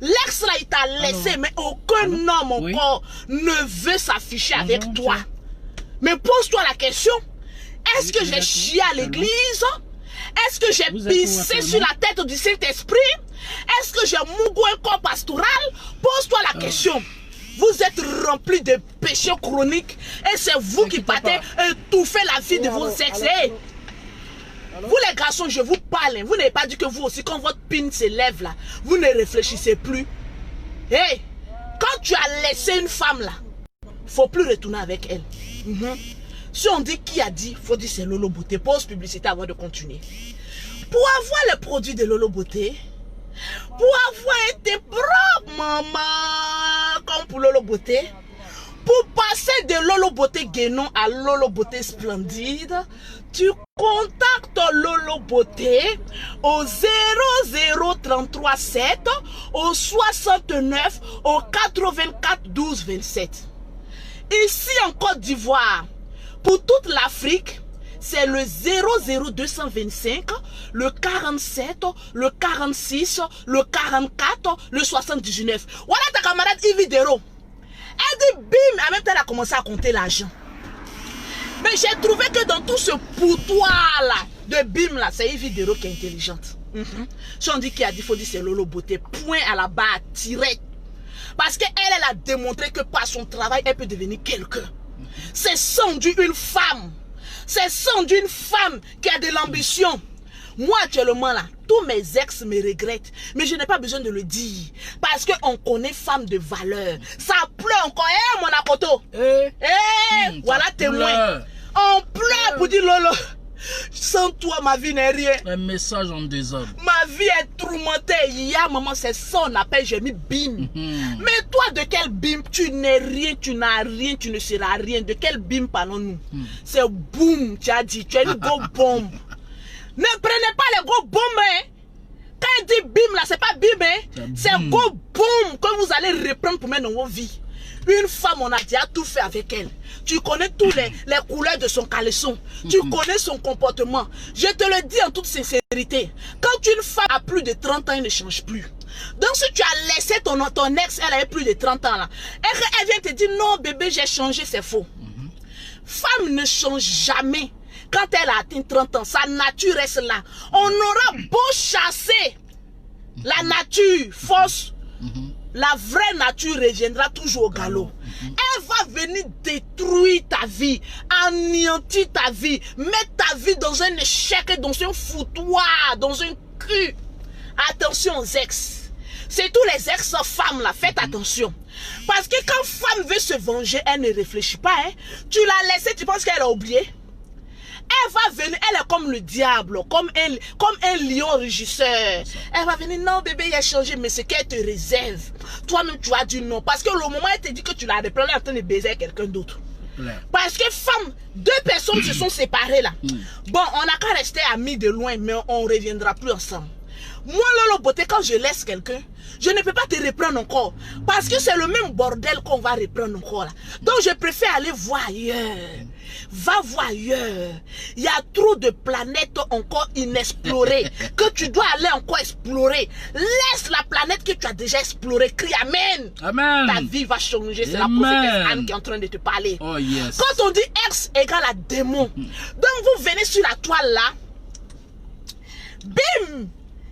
L'ex, là, il t'a laissé, mais aucun homme encore ne veut s'afficher avec toi. Mais pose-toi la question. Est-ce que j'ai chié à l'église? Est-ce que j'ai pissé sur la tête du Saint-Esprit? Est-ce que j'ai mougou un corps pastoral? Pose-toi la question. Vous êtes remplis de péchés chroniques et c'est vous qui partez étouffer la vie de vos ex. Vous les garçons, je vous parle. Vous n'avez pas dit que vous aussi, quand votre pin se lève là, vous ne réfléchissez plus. Hey, quand tu as laissé une femme là, faut plus retourner avec elle. Si on dit qui a dit, faut dire c'est Lolo Beauté. Pause publicité avant de continuer. Pour avoir les produits de Lolo Beauté, pour avoir été propre, maman, comme pour Lolo Beauté, pour passer de Lolo Beauté Guénon à Lolo Beauté Splendide, tu contactes Lolo Beauté au 00337 au 69 au 84 12 27. Ici en Côte d'Ivoire, pour toute l'Afrique, c'est le 00225, le 47, le 46, le 44, le 79. Voilà ta camarade Yvidero. Elle dit bim, en même temps elle a commencé à compter l'argent. Mais j'ai trouvé que dans tout ce poutoire-là, de bim là, c'est Yves Dero qui est intelligente. Si on dit qu'il a dit, il faut dire c'est Lolo Beauté. Point à la barre, tiré. Parce qu'elle, elle a démontré que par son travail, elle peut devenir quelqu'un. C'est sans doute une femme. C'est sans doute une femme qui a de l'ambition. Moi, actuellement là, tous mes ex me regrettent. Mais je n'ai pas besoin de le dire. Parce qu'on connaît femme de valeur. Ça pleure encore. Eh, mon akoto. Voilà témoin. On pleure pour dire Lolo. Sans toi, ma vie n'est rien. Un message en désordre. Ma vie est tourmentée. Hier, maman, c'est ça on appelle, j'ai mis bim. Mais toi, de quel bim? Tu n'es rien, tu n'as rien, tu ne seras rien. De quel bim parlons-nous? C'est boum, tu as dit. Tu as une go bombe. Ne prenez pas les go bombes, hein. Quand il dit bim, là, c'est pas bim, hein. C'est go boom que vous allez reprendre pour mettre dans vos vies. Une femme, on a déjà tout fait avec elle. Tu connais tous les couleurs de son caleçon. Tu connais son comportement. Je te le dis en toute sincérité. Quand une femme a plus de 30 ans, elle ne change plus. Donc si tu as laissé ton ex, elle avait plus de 30 ans là. Et qu'elle vient te dire non bébé, j'ai changé, c'est faux. Femme ne change jamais. Quand elle a atteint 30 ans, sa nature reste là. On aura beau chasser la nature fausse. La vraie nature reviendra toujours au galop. Elle va venir détruire ta vie, anéantir ta vie, mettre ta vie dans un échec, dans un foutoir, dans un cul. Attention aux ex. C'est tous les ex-femmes là, faites attention. Parce que quand femme veut se venger, elle ne réfléchit pas. Hein. Tu l'as laissée, tu penses qu'elle a oublié? Elle va venir, elle est comme le diable, comme un lion rugisseur. Elle va venir, non bébé, il a changé, mais ce qu'elle te réserve. Toi-même, tu as dit non. Parce que le moment où elle te dit que tu la reprends, elle est en train de baiser quelqu'un d'autre. Parce que femme, deux personnes se sont séparées là. Bon, on n'a qu'à rester amis de loin, mais on ne reviendra plus ensemble. Moi, Lolo Beauté, quand je laisse quelqu'un, je ne peux pas te reprendre encore. Parce que c'est le même bordel qu'on va reprendre encore là. Donc, je préfère aller voir ailleurs. Va voir ailleurs. Il y a trop de planètes encore inexplorées que tu dois aller encore explorer. Laisse la planète que tu as déjà explorée. Crie Amen. Amen. Ta vie va changer. C'est la prophétesse Anne qui est en train de te parler. Oh yes. Quand on dit ex égale à démon, donc vous venez sur la toile là. Bim!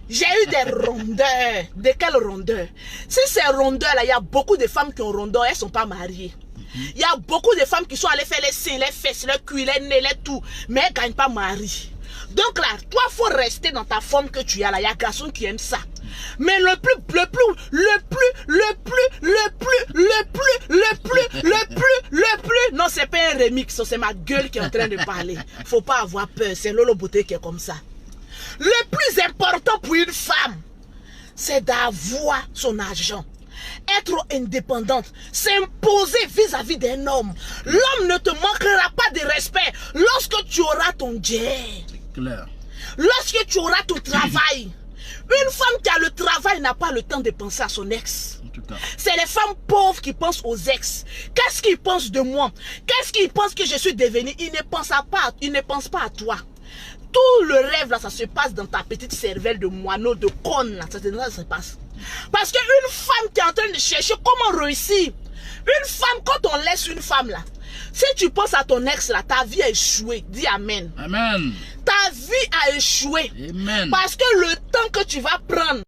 J'ai eu des rondeurs. De quelles rondeurs? Si ces rondeurs-là, il y a beaucoup de femmes qui ont rondeurs, elles ne sont pas mariées. Il y a beaucoup de femmes qui sont allées faire les seins, les fesses, les cuits, les nez, les tout. Mais elles ne gagnent pas mari. Donc là, toi, il faut rester dans ta forme que tu as là. Il y a des garçons qui aiment ça. Mais le plus, non, c'est pas un remix, c'est ma gueule qui est en train de parler. Faut pas avoir peur, c'est Lolo Beauté qui est comme ça. Le plus important pour une femme, c'est d'avoir son argent. Être indépendante, s'imposer vis-à-vis d'un homme. L'homme ne te manquera pas de respect lorsque tu auras ton jet. C'est clair. Lorsque tu auras ton travail. Une femme qui a le travail n'a pas le temps de penser à son ex. C'est les femmes pauvres qui pensent aux ex. Qu'est-ce qu'ils pensent de moi? Qu'est-ce qu'ils pensent que je suis devenue? Ils ne pensent pas à toi. Tout le rêve là, ça se passe dans ta petite cervelle de moineau, de conne là. Ça se passe. Parce qu'une femme qui est en train de chercher comment réussir. Une femme, quand on laisse une femme là, si tu penses à ton ex là, ta vie a échoué. Dis Amen. Amen. Ta vie a échoué. Amen. Parce que le temps que tu vas prendre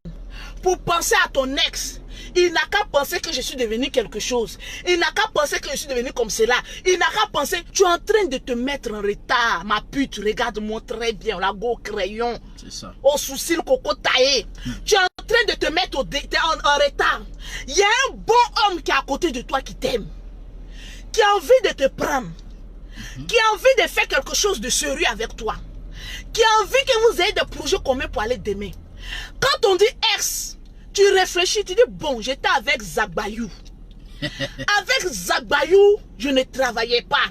pour penser à ton ex, il n'a qu'à penser que je suis devenu quelque chose. Il n'a qu'à penser que je suis devenu comme cela. Il n'a qu'à penser, tu es en train de te mettre en retard. Ma pute, regarde-moi très bien. La go crayon. C'est ça. Au souci, le coco taillé. Tu es en train de te mettre en retard. Il y a un bon homme qui est à côté de toi qui t'aime. Qui a envie de te prendre. Qui a envie de faire quelque chose de sérieux avec toi. Qui a envie que vous ayez des projets communs pour aller demain. Quand on dit ex, tu réfléchis, tu dis, bon, j'étais avec Zagbayou. Avec Zagbayou, je ne travaillais pas.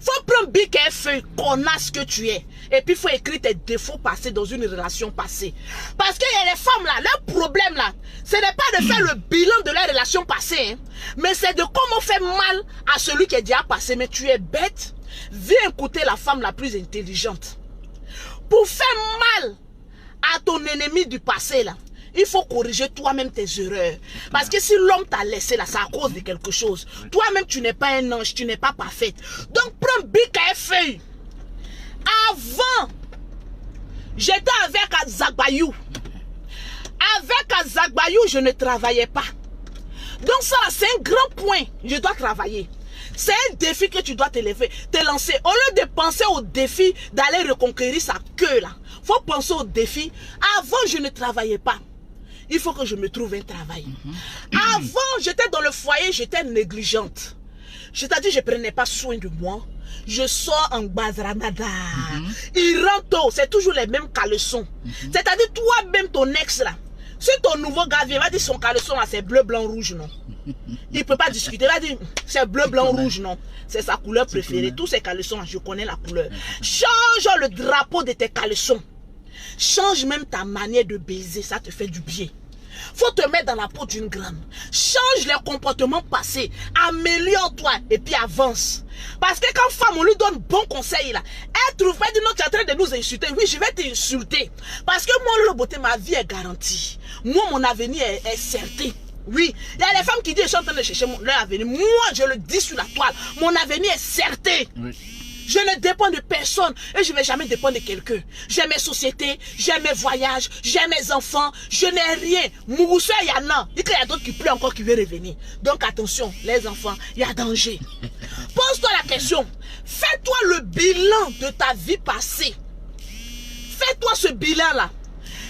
Faut prendre bic et feuille, connasse que tu es. Et puis, il faut écrire tes défauts passés dans une relation passée. Parce qu'il y a les femmes là, leur problème là, ce n'est pas de faire le bilan de leur relation passée. Hein, mais c'est de comment faire mal à celui qui est déjà passé. Mais tu es bête. Viens écouter la femme la plus intelligente. Pour faire mal à ton ennemi du passé là, il faut corriger toi-même tes erreurs. Parce que si l'homme t'a laissé là, c'est à cause de quelque chose. Toi-même, tu n'es pas un ange, tu n'es pas parfaite. Donc, prends bic et feuille. Avant, j'étais avec Azagbayou. Avec Azagbayou, je ne travaillais pas. Donc ça, c'est un grand point. Je dois travailler. C'est un défi que tu dois te lancer. Au lieu de penser au défi d'aller reconquérir sa queue là, faut penser au défi. Avant, je ne travaillais pas. Il faut que je me trouve un travail. Avant, j'étais dans le foyer, j'étais négligente. C'est-à-dire, je ne prenais pas soin de moi. Je sors en bazranada. Il rentre tôt, c'est toujours les mêmes caleçons. C'est-à-dire, toi-même, ton ex là, si ton nouveau gars vient, il va dire son caleçon là, c'est bleu, blanc, rouge, non. Il ne peut pas discuter. Il va dire, c'est bleu, blanc, rouge, non. C'est sa couleur préférée. Tous ces caleçons là, je connais la couleur. Change le drapeau de tes caleçons. Change même ta manière de baiser, ça te fait du bien. Faut te mettre dans la peau d'une grande. Change les comportements passés. Améliore-toi et puis avance. Parce que quand femme, on lui donne bon conseil là, elle trouve pas, dit non, tu es en train de nous insulter. Oui, je vais t'insulter. Parce que moi, le beauté, ma vie est garantie. Moi, mon avenir est certain. Oui, il y a des femmes qui disent, je suis en train de chercher leur avenir. Moi, je le dis sur la toile. Mon avenir est certain. Oui. Je ne dépends de personne et je ne vais jamais dépendre de quelqu'un. J'ai mes sociétés, j'ai mes voyages, j'ai mes enfants, je n'ai rien. Mouroussa, il y en a. Il y a d'autres qui pleurent encore qui veulent revenir. Donc attention, les enfants, il y a danger. Pose-toi la question. Fais-toi le bilan de ta vie passée. Fais-toi ce bilan-là.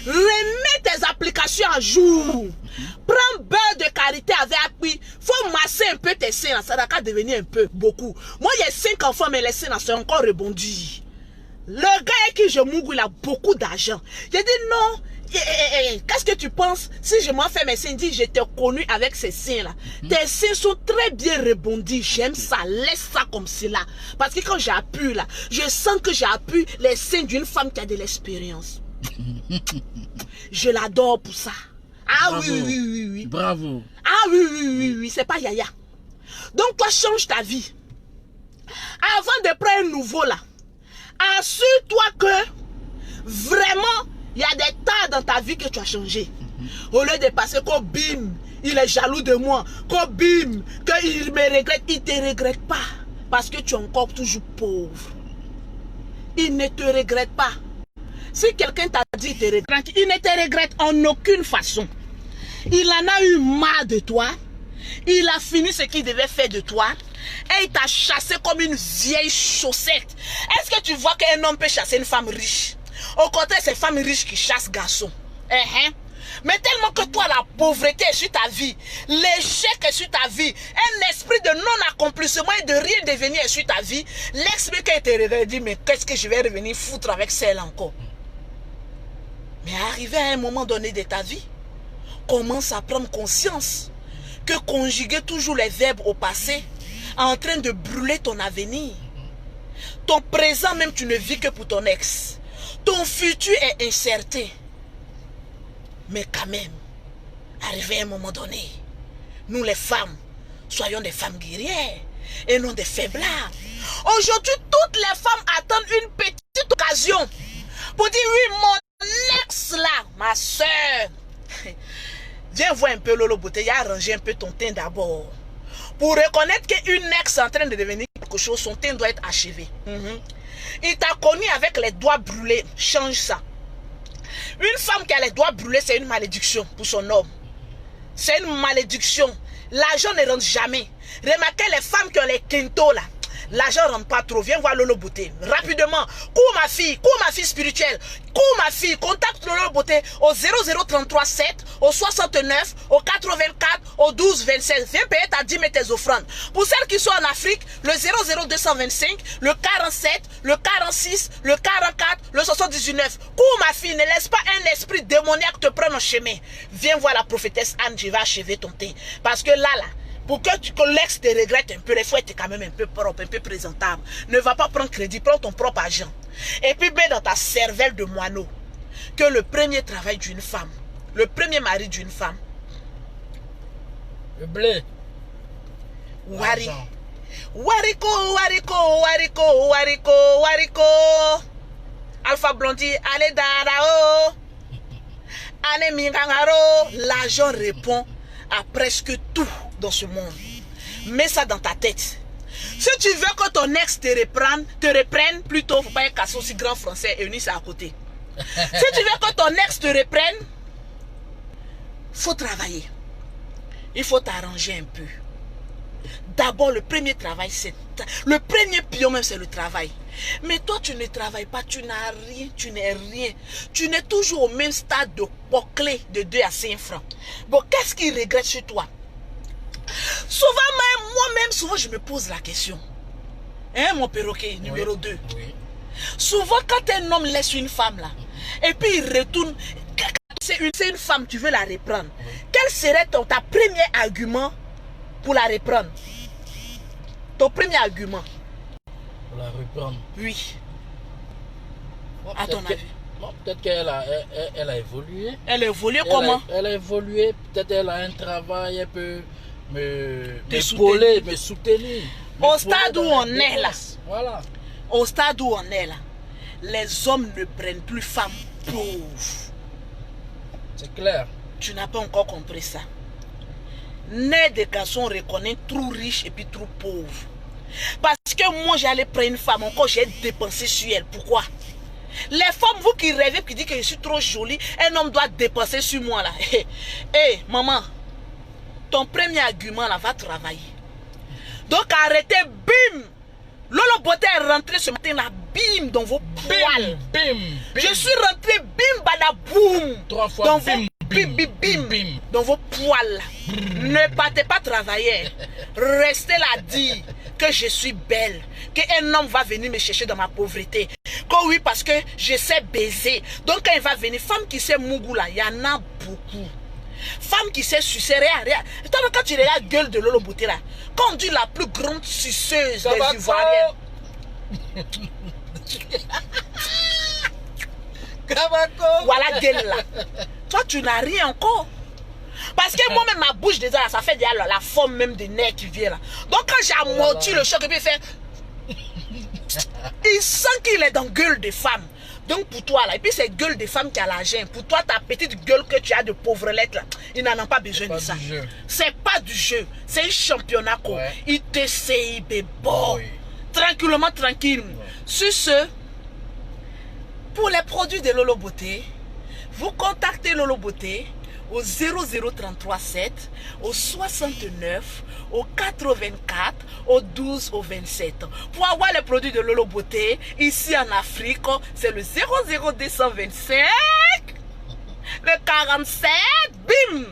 Remets tes applications à jour. Prends beurre de karité avec appui. Faut masser un peu tes seins. Ça va devenir un peu beaucoup. Moi, il y a 5 enfants, mais les seins sont encore rebondis. Le gars avec qui je mougou, il a beaucoup d'argent. J'ai dit non. Qu'est-ce que tu penses? Si je m'en fais mes seins, dis je t'ai connu avec ces seins-là. Tes seins sont très bien rebondis. J'aime ça. Laisse ça comme cela. Parce que quand j'appuie là, je sens que j'appuie les seins d'une femme qui a de l'expérience. Je l'adore pour ça. Ah bravo. Oui. Bravo. Ah oui. C'est pas Yaya. Donc toi, change ta vie. Avant de prendre un nouveau là, assure-toi que vraiment, il y a des tas dans ta vie que tu as changé. Au lieu de passer comme bim, il est jaloux de moi. Comme bim, qu'il me regrette, il ne te regrette pas. Parce que tu es encore toujours pauvre. Il ne te regrette pas. Si quelqu'un t'a dit qu'il te regrette, il ne te regrette en aucune façon. Il en a eu marre de toi. Il a fini ce qu'il devait faire de toi. Et il t'a chassé comme une vieille chaussette. Est-ce que tu vois qu'un homme peut chasser une femme riche? Au contraire, c'est femmes riches qui chassent garçons. Mais tellement que toi, la pauvreté est sur ta vie, l'échec est sur ta vie, un esprit de non-accomplissement et de rien devenir est sur ta vie, l'esprit qui te regarde dit, mais qu'est-ce que je vais revenir foutre avec celle encore? Mais arrivé à un moment donné de ta vie, commence à prendre conscience que conjuguer toujours les verbes au passé est en train de brûler ton avenir. Ton présent même, tu ne vis que pour ton ex. Ton futur est incertain. Mais quand même, arrivé à un moment donné, nous les femmes, soyons des femmes guerrières et non des faiblards. Aujourd'hui, toutes les femmes attendent une petite occasion pour dire oui, mon ex là, ma soeur. Viens voir un peu Lolo Beauté, il a arrangé un peu ton teint d'abord. Pour reconnaître qu'une ex est en train de devenir quelque chose, son teint doit être achevé. Il t'a connu avec les doigts brûlés, change ça. Une femme qui a les doigts brûlés, c'est une malédiction pour son homme. C'est une malédiction. L'argent ne rentre jamais. Remarquez les femmes qui ont les quintos là. L'argent ne rentre pas trop. Viens voir Lolo Beauté. Rapidement. Cours ma fille spirituelle. Cours ma fille. Contacte Lolo Beauté au 0033 7, au 69, au 84, au 12 27. Viens payer ta dîme et tes offrandes. Pour celles qui sont en Afrique, le 00225, le 47, le 46, le 44, le 79. Cours ma fille. Ne laisse pas un esprit démoniaque te prendre en chemin. Viens voir la prophétesse Anne. Je vais achever ton thé. Parce que là, pour que l'ex te regrette un peu, il faut être quand même un peu propre, un peu présentable. Ne va pas prendre crédit, prends ton propre argent. Et puis mets dans ta cervelle de moineau que le premier travail d'une femme, le premier mari d'une femme, le blé. Wariko, wariko. Alpha Blondie, allez darao. Ane Mingangaro, l'argent répond à presque tout dans ce monde. Mets ça dans ta tête. Si tu veux que ton ex te reprenne plutôt, faut pas un aussi grand français et unisse à côté. Si tu veux que ton ex te reprenne, faut travailler. Il faut t'arranger un peu. D'abord, le premier travail, c'est... Le premier pion même, c'est le travail. Mais toi, tu ne travailles pas, tu n'as rien, tu n'es rien. Tu n'es toujours au même stade de clé de 2 à 5 francs. Bon, qu'est-ce qu'il regrette chez toi? Souvent, même, moi-même, souvent, je me pose la question. Hein, mon perroquet, numéro 2. Oui. Souvent, quand un homme laisse une femme, là, et puis il retourne... C'est une femme, tu veux la reprendre. Quel serait ta premier argument pour la reprendre? Ton premier argument? Pour la reprendre. Oui. Bon, À ton avis? Peut-être qu'elle a évolué. Elle a évolué comment? Elle a évolué. Peut-être qu'elle a un travail, elle peut Te m'épauler, me soutenir. Au stade où on est là. Voilà. Au stade où on est là, les hommes ne prennent plus femmes pauvres. C'est clair. Tu n'as pas encore compris ça. Né de garçons reconnaît trop riche et puis trop pauvre. Parce que moi j'allais prendre une femme, encore j'ai dépensé sur elle. Pourquoi? Les femmes, vous qui rêvez, qui dites que je suis trop jolie, un homme doit dépenser sur moi là. Hé, maman, ton premier argument là va travailler. Donc arrêtez, bim! Lolo Beauté est rentré ce matin là, bim, dans vos poils. Bim, bim. Je suis rentré, bim, badaboum. 3 fois Dans bim, vos bim, bim, bim, dans vos poils. Ne partez pas travailler. Restez là, dire que je suis belle. Qu'un homme va venir me chercher dans ma pauvreté. Que oui, parce que je sais baiser. Donc quand il va venir, femme qui sait mougou là, il y en a beaucoup. Femme qui sait sucer, rien. Quand tu regardes la gueule de Lolo Beauté là, quand on dit la plus grande suceuse des Ivoiriennes. Voilà gueule là. Toi tu n'as rien encore. Parce que moi-même ma bouche déjà ça fait déjà la forme même des nerfs qui vient là. Donc quand j'ai amorti le choc et puis il fait, il sent qu'il est dans gueule de femme. Donc pour toi là, et puis c'est gueule de femme qui a l'argent. Pour toi ta petite gueule que tu as de pauvrelettre là, ils n'en ont pas besoin de ça. C'est pas du jeu, c'est un championnat quoi. Ouais. Il te sait bébé. Oui. Tranquillement, tranquille. Ouais. Sur ce, pour les produits de Lolo Beauté, vous contactez Lolo Beauté au 00337, au 69, au 84, au 12, au 27. Pour avoir les produits de Lolo Beauté, ici en Afrique, c'est le 00225, le 47, bim,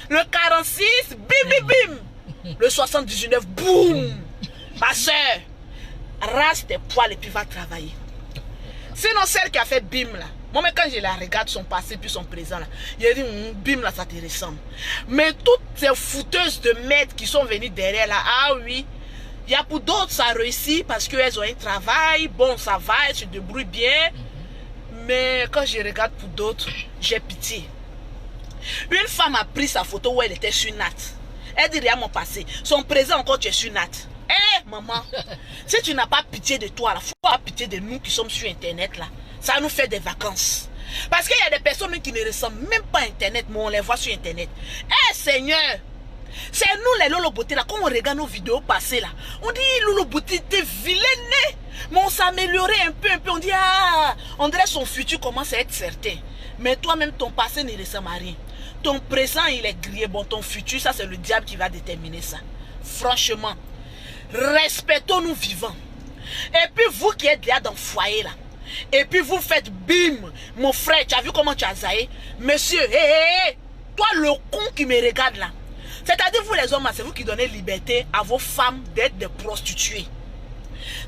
le 46, bim, bim, bim, le 79, boum. Ma soeur, rase tes poils et puis va travailler. Sinon, celle qui a fait bim là, moi, mais quand je la regarde, son passé puis son présent, là, je dis, bim, là, ça te ressemble. Mais toutes ces fouteuses de merde qui sont venues derrière, là, ah oui, il y a pour d'autres, ça réussit parce qu'elles ont un travail, bon, ça va, elles se débrouillent bien. Mais quand je regarde pour d'autres, j'ai pitié. Une femme a pris sa photo où elle était sur Nat. Elle dit, rien mon passé. Son présent, encore, tu es sur Nat. Eh, maman, si tu n'as pas pitié de toi, il faut avoir pitié de nous qui sommes sur Internet, là. Ça nous fait des vacances. Parce qu'il y a des personnes qui ne ressemblent même pas à Internet, mais on les voit sur Internet. Eh Seigneur, c'est nous les Lolo Beauté là, quand on regarde nos vidéos passées là, on dit Lolo Beauté t'es vilaine, mais on s'améliorait un peu, on dit ah, on dirait son futur commence à être certain. Mais toi-même ton passé ne ressemble à rien. Ton présent il est grillé, bon ton futur ça c'est le diable qui va déterminer ça. Franchement, respectons-nous vivants. Et puis vous qui êtes là dans le foyer là, et puis vous faites bim, mon frère, tu as vu comment tu as zaï? Monsieur, hé, toi le con qui me regarde là. C'est-à-dire vous les hommes, c'est vous qui donnez liberté à vos femmes d'être des prostituées.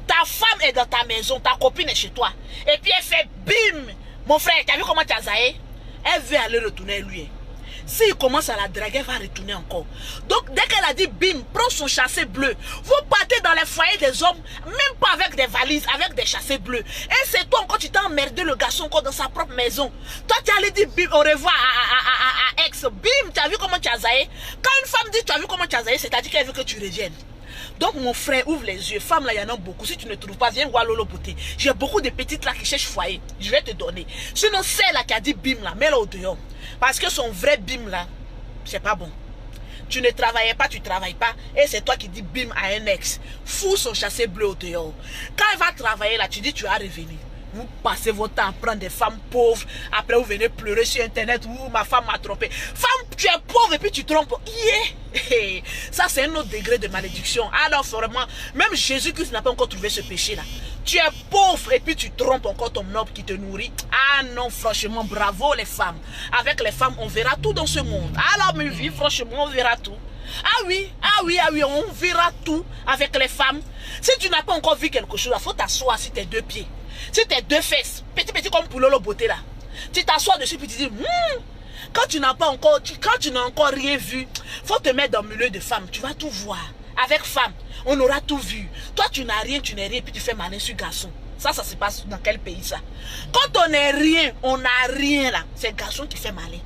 Ta femme est dans ta maison, ta copine est chez toi. Et puis elle fait bim, mon frère, tu as vu comment tu as zaï? Elle veut aller retourner lui. S'il commence à la draguer, elle va retourner encore. Donc, dès qu'elle a dit bim, prends son chassé bleu. Vous partez dans les foyers des hommes, même pas avec des valises, avec des chassés bleus. Et c'est toi encore, tu t'as emmerdé le garçon encore dans sa propre maison. Toi, tu allais dire bim, au revoir à ex. Bim, tu as vu comment tu as zaï? Quand une femme dit tu as vu comment tu as zaï, c'est-à-dire qu'elle veut que tu reviennes. Donc mon frère, ouvre les yeux. Femmes là, il y en a beaucoup. Si tu ne trouves pas, viens voir Lolo Beauté. J'ai beaucoup de petites là qui cherchent foyer. Je vais te donner. Sinon, celle là qui a dit bim là, mets-la au dehors. Parce que son vrai bim là, c'est pas bon. Tu ne travaillais pas, tu travailles pas. Et c'est toi qui dis bim à un ex. Fous son chassé bleu au dehors. Quand elle va travailler là, tu dis tu vas revenir. Vous passez votre temps à prendre des femmes pauvres. Après, vous venez pleurer sur Internet. Ouh, ma femme m'a trompé. Femme, tu es pauvre et puis tu trompes. Yeah. Ça, c'est un autre degré de malédiction. Alors, vraiment, même Jésus-Christ n'a pas encore trouvé ce péché-là. Tu es pauvre et puis tu trompes encore ton homme qui te nourrit. Ah non, franchement, bravo les femmes. Avec les femmes, on verra tout dans ce monde. Alors, mes vies, franchement, on verra tout. Ah oui, on verra tout avec les femmes. Si tu n'as pas encore vu quelque chose, il faut t'asseoir sur tes deux pieds. Si tes deux fesses, petit comme pour Lolo Beauté là, tu t'assois dessus puis tu dis, quand tu n'as pas encore, quand tu n'as encore rien vu, faut te mettre dans le milieu de femmes, tu vas tout voir. Avec femme, on aura tout vu. Toi tu n'as rien, tu n'es rien, puis tu fais malin sur garçon. Ça se passe dans quel pays ça? Quand on n'est rien, on n'a rien là, c'est garçon qui fait malin.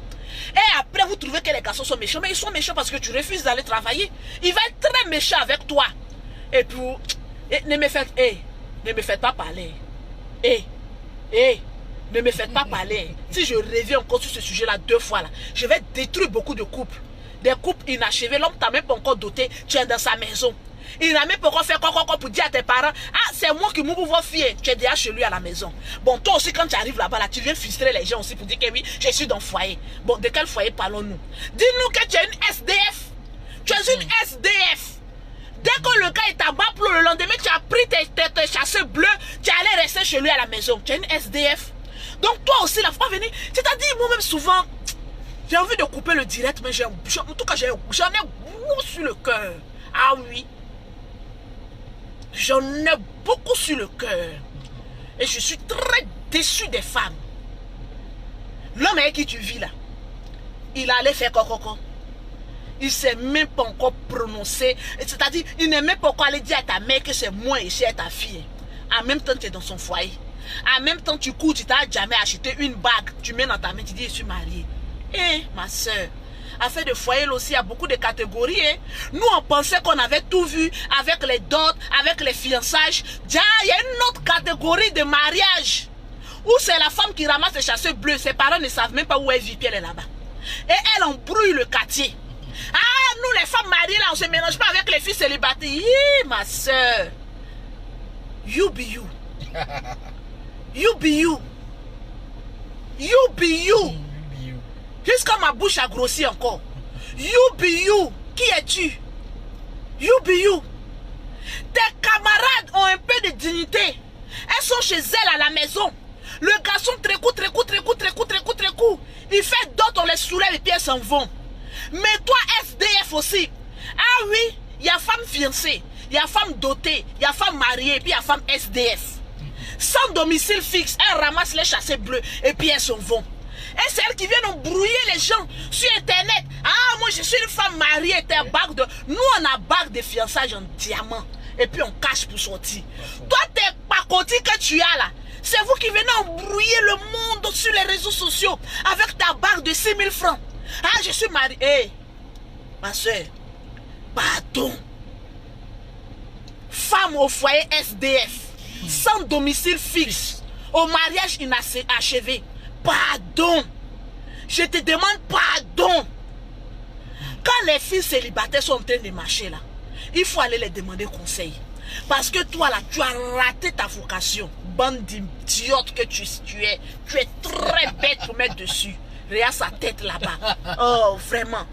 Et après vous trouvez que les garçons sont méchants, mais ils sont méchants parce que tu refuses d'aller travailler. Il va être très méchant avec toi. Et puis, ne me faites pas parler. Ne me faites pas parler. Si je reviens encore sur ce sujet-là 2 fois, là, je vais détruire beaucoup de couples. Des couples inachevés. L'homme t'a même pas encore doté. Tu es dans sa maison. Il n'a même pas encore fait quoi pour dire à tes parents, ah, c'est moi qui m'ouvre vos filles. Tu es déjà chez lui à la maison. Bon, toi aussi, quand tu arrives là-bas, là, tu viens frustrer les gens aussi pour dire que oui, je suis dans le foyer. Bon, de quel foyer parlons-nous? Dis-nous que tu es une SDF. Tu es une SDF. Dès que le gars est à bas pour le lendemain, tu as pris tes chasseurs bleus, tu allais rester chez lui à la maison. Tu es une SDF. Donc toi aussi, la fois venir, c'est-à-dire moi-même souvent, j'ai envie de couper le direct, mais en tout cas, j'en ai beaucoup sur le cœur. Ah oui. J'en ai beaucoup sur le cœur. Et je suis très déçu des femmes. L'homme avec qui tu vis là, il allait faire coco. Il ne s'est même pas encore prononcé. C'est-à-dire, il n'est même pas encore allé dire à ta mère que c'est moi et c'est ta fille. En même temps, tu es dans son foyer. En même temps, tu cours, tu t'as jamais acheté une bague. Tu mets dans ta main, tu dis, je suis mariée. Eh, ma soeur, affaire de foyer aussi, il y a beaucoup de catégories. Hein. Nous, on pensait qu'on avait tout vu avec les dots, avec les fiançailles. Déjà, il y a une autre catégorie de mariage où c'est la femme qui ramasse les chasseurs bleus. Ses parents ne savent même pas où elle vit, puis elle est là-bas. Et elle embrouille le quartier. Ah, nous les femmes mariées là, on se mélange pas avec les filles célibataires. Hi, ma soeur. You be you. You be you. You be you. Jusqu'à ma bouche a grossi encore. You be you. Qui es-tu? You be you. Tes camarades ont un peu de dignité. Elles sont chez elles à la maison. Le garçon très court. Il fait d'autres, on les soulève et puis elles s'en vont. Mais toi, SDF aussi. Ah oui, il y a femme fiancée, il y a femme dotée, il y a femme mariée, et puis il y a femme SDF. Sans domicile fixe, elles ramassent les chassés bleus et puis elles s'en vont. Et c'est elles qui viennent embrouiller les gens sur Internet. Ah, moi je suis une femme mariée, t'es bague de... Nous on a bague de fiançailles en diamant. Et puis on cache pour sortir. Toi, tes pacotis que tu as là, c'est vous qui venez embrouiller le monde sur les réseaux sociaux avec ta bague de 6 000 francs. Ah, je suis mariée. Hey, ma soeur, pardon. Femme au foyer SDF, sans domicile fixe, au mariage inachevé. Pardon. Je te demande pardon. Quand les filles célibataires sont en train de marcher là, il faut aller les demander conseil. Parce que toi là, tu as raté ta vocation. Bande d'idiotes que tu es. Tu es très bête pour mettre dessus. Regarde sa tête là-bas. Oh, vraiment.